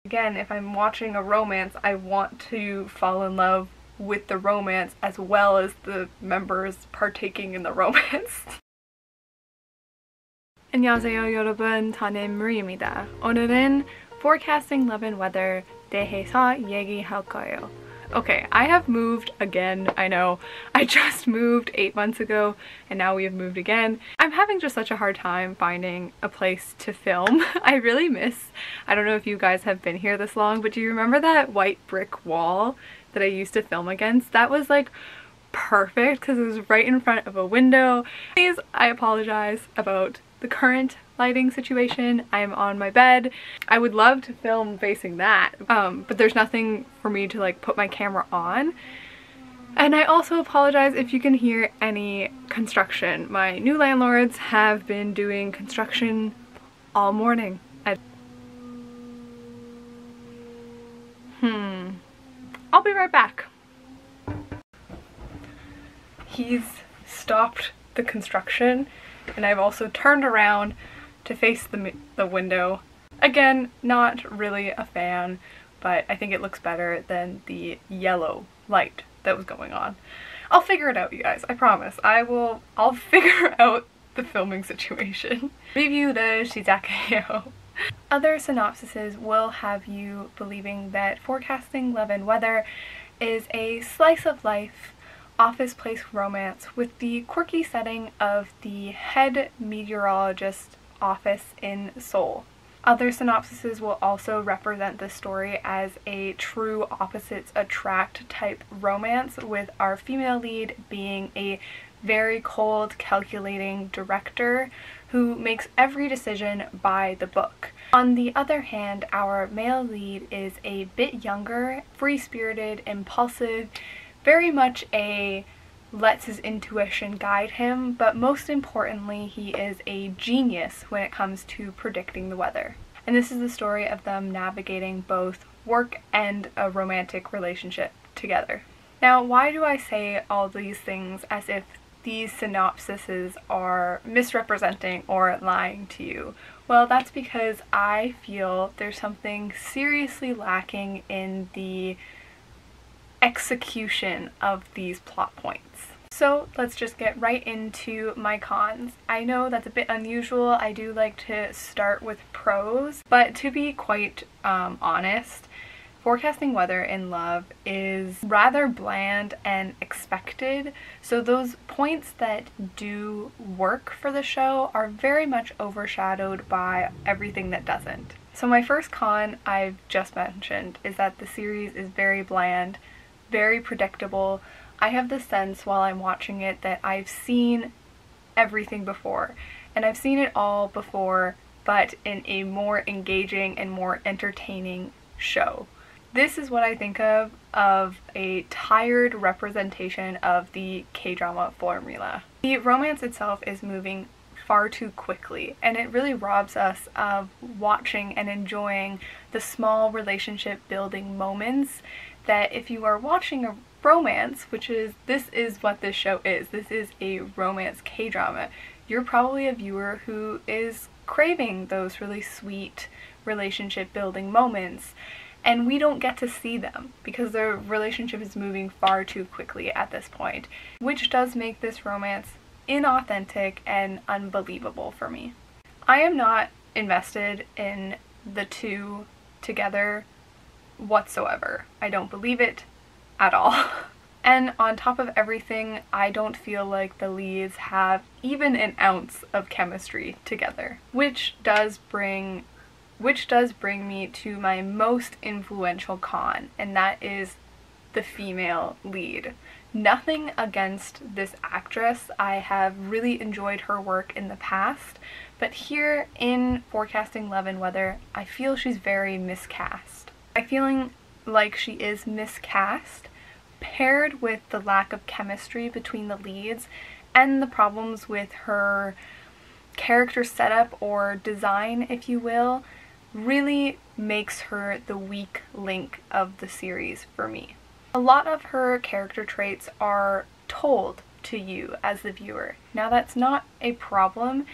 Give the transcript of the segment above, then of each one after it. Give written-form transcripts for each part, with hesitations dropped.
Again, if I'm watching a romance, I want to fall in love with the romance as well as the members partaking in the romance. 안녕하세요 여러분, 저는 Maria입니다. 오늘은 forecasting love and weather 대해서 얘기할 거예요. Okay, I have moved again, I know. I just moved 8 months ago and now we have moved again. I'm having just such a hard time finding a place to film. I really miss, I don't know if you guys have been here this long, but do you remember that white brick wall that I used to film against? That was like perfect because it was right in front of a window. Please, I apologize about the current lighting situation. I am on my bed. I would love to film facing that, but there's nothing for me to like put my camera on. And I also apologize if you can hear any construction. My new landlords have been doing construction all morning. I'll be right back. He's stopped the construction and I've also turned around to face the window. Again, not really a fan, but I think it looks better than the yellow light that was going on. I'll figure it out, you guys. I promise. I'll figure out the filming situation. Review를 시작해요. Other synopsises will have you believing that forecasting love and weather is a slice of life office place romance with the quirky setting of the head meteorologist office in Seoul. Other synopsises will also represent the story as a true opposites attract type romance, with our female lead being a very cold, calculating director who makes every decision by the book. On the other hand, our male lead is a bit younger, free-spirited, impulsive, very much a lets his intuition guide him, but most importantly, he is a genius when it comes to predicting the weather. And this is the story of them navigating both work and a romantic relationship together. Now, why do I say all these things as if these synopsises are misrepresenting or lying to you? Well, that's because I feel there's something seriously lacking in the execution of these plot points. So let's just get right into my cons. I know that's a bit unusual. I do like to start with pros, but to be quite honest, forecasting weather in love is rather bland and expected, so those points that do work for the show are very much overshadowed by everything that doesn't. So my first con I've just mentioned is that the series is very bland, very predictable. I have the sense while I'm watching it that I've seen everything before, and I've seen it all before, but in a more engaging and more entertaining show. This is what I think of a tired representation of the K-drama formula. The romance itself is moving far too quickly, and it really robs us of watching and enjoying the small relationship building moments that if you are watching a romance, this is what this show is. This is a romance K-drama. You're probably a viewer who is craving those really sweet relationship building moments, and we don't get to see them because the relationship is moving far too quickly at this point, which does make this romance inauthentic and unbelievable for me. I am not invested in the two together whatsoever. I don't believe it at all. And on top of everything, I don't feel like the leads have even an ounce of chemistry together, which does bring me to my most influential con, and that is the female lead. Nothing against this actress. I have really enjoyed her work in the past, but here in Forecasting Love and Weather, I feel she's very miscast. I'm feeling like she is miscast, paired with the lack of chemistry between the leads and the problems with her character setup or design, if you will, really makes her the weak link of the series for me. A lot of her character traits are told to you as the viewer. Now, that's not a problem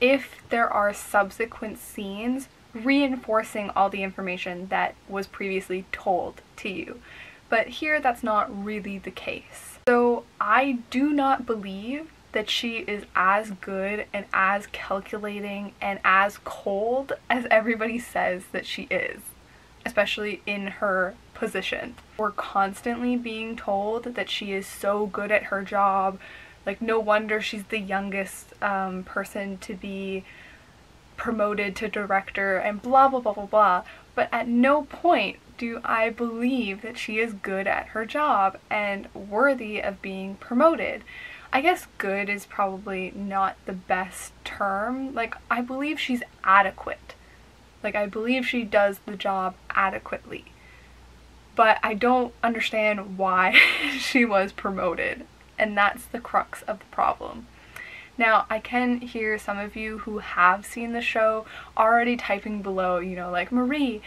if there are subsequent scenes reinforcing all the information that was previously told to you. But here that's not really the case. So I do not believe that she is as good and as calculating and as cold as everybody says that she is, especially in her position. We're constantly being told that she is so good at her job, like no wonder she's the youngest person to be promoted to director and blah blah blah blah blah, but at no point do I believe that she is good at her job and worthy of being promoted. I guess good is probably not the best term. Like, I believe she's adequate. Like, I believe she does the job adequately. But I don't understand why she was promoted. And that's the crux of the problem. Now, I can hear some of you who have seen the show already typing below, you know, like, Marie,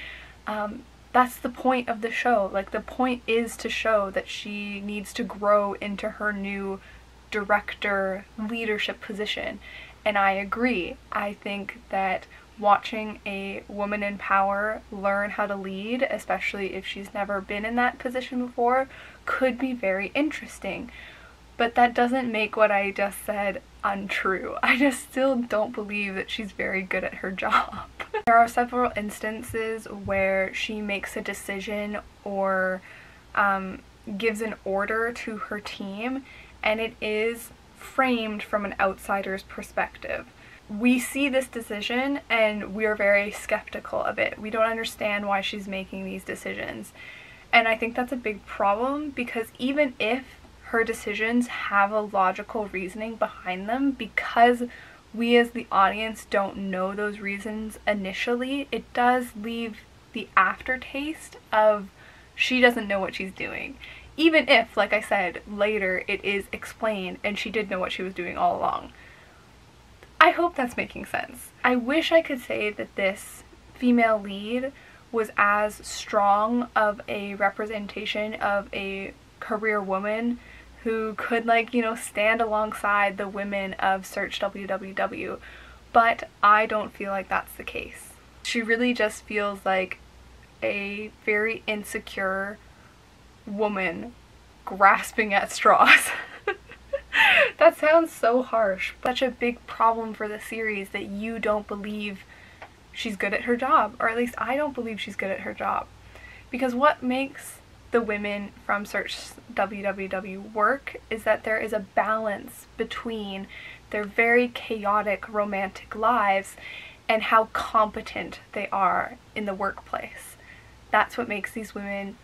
that's the point of the show. Like, the point is to show that she needs to grow into her new director leadership position. And I agree. I think that watching a woman in power learn how to lead, especially if she's never been in that position before, could be very interesting. But that doesn't make what I just said untrue. I just still don't believe that she's very good at her job. There are several instances where she makes a decision or gives an order to her team, and it is framed from an outsider's perspective. We see this decision and we are very skeptical of it. We don't understand why she's making these decisions. And I think that's a big problem, because even if her decisions have a logical reasoning behind them, because we as the audience don't know those reasons initially, it does leave the aftertaste of she doesn't know what she's doing. Even if, like I said, later it is explained and she did know what she was doing all along. I hope that's making sense. I wish I could say that this female lead was as strong of a representation of a career woman who could, like, you know, stand alongside the women of Search WWW, but I don't feel like that's the case. She really just feels like a very insecure woman grasping at straws. That sounds so harsh. Such a big problem for the series that you don't believe she's good at her job, or at least I don't believe she's good at her job. Because what makes the women from Search WWW work is that there is a balance between their very chaotic romantic lives and how competent they are in the workplace. That's what makes these women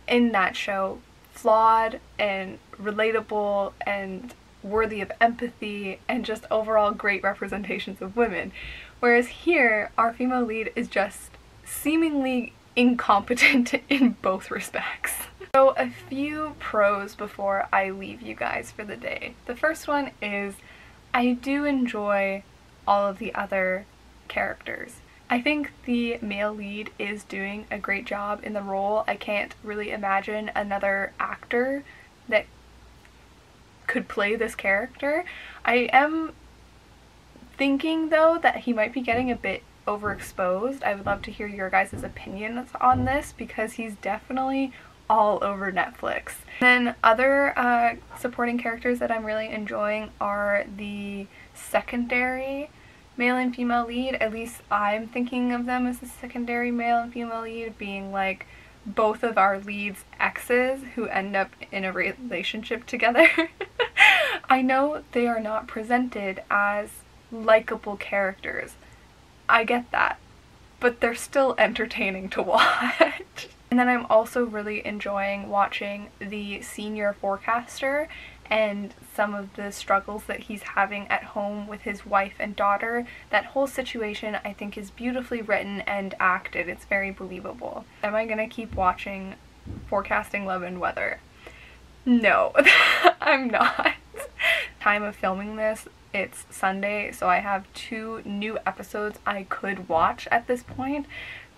in that show flawed and relatable and worthy of empathy and just overall great representations of women. Whereas here, our female lead is just seemingly incompetent in both respects. So a few pros before I leave you guys for the day. The first one is I do enjoy all of the other characters. I think the male lead is doing a great job in the role. I can't really imagine another actor that could play this character. I am thinking though that he might be getting a bit overexposed. I would love to hear your guys' opinions on this, because he's definitely all over Netflix. Then other supporting characters that I'm really enjoying are the secondary male and female lead. At least I'm thinking of them as the secondary male and female lead, being like both of our leads' exes who end up in a relationship together. I know they are not presented as likable characters. I get that, but they're still entertaining to watch. And then I'm also really enjoying watching the senior forecaster and some of the struggles that he's having at home with his wife and daughter. That whole situation I think is beautifully written and acted. It's very believable. Am I gonna keep watching Forecasting Love and Weather? No, I'm not. Time of filming this, it's Sunday, so I have 2 new episodes I could watch at this point,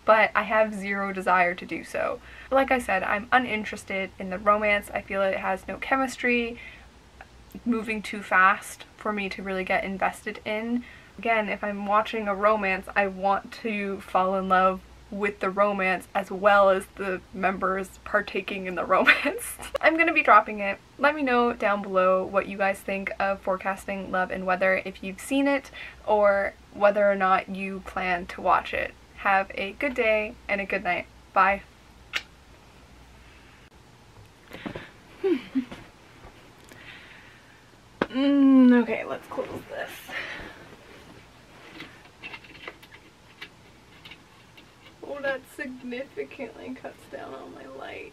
but I have zero desire to do so. Like I said, I'm uninterested in the romance. I feel it has no chemistry, moving too fast for me to really get invested in. Again, if I'm watching a romance, I want to fall in love with the romance as well as the members partaking in the romance. I'm gonna be dropping it. Let me know down below what you guys think of Forecasting Love and Weather, if you've seen it or whether or not you plan to watch it. Have a good day and a good night. Bye. Okay, let's close this. Oh, that significantly cuts down on my light.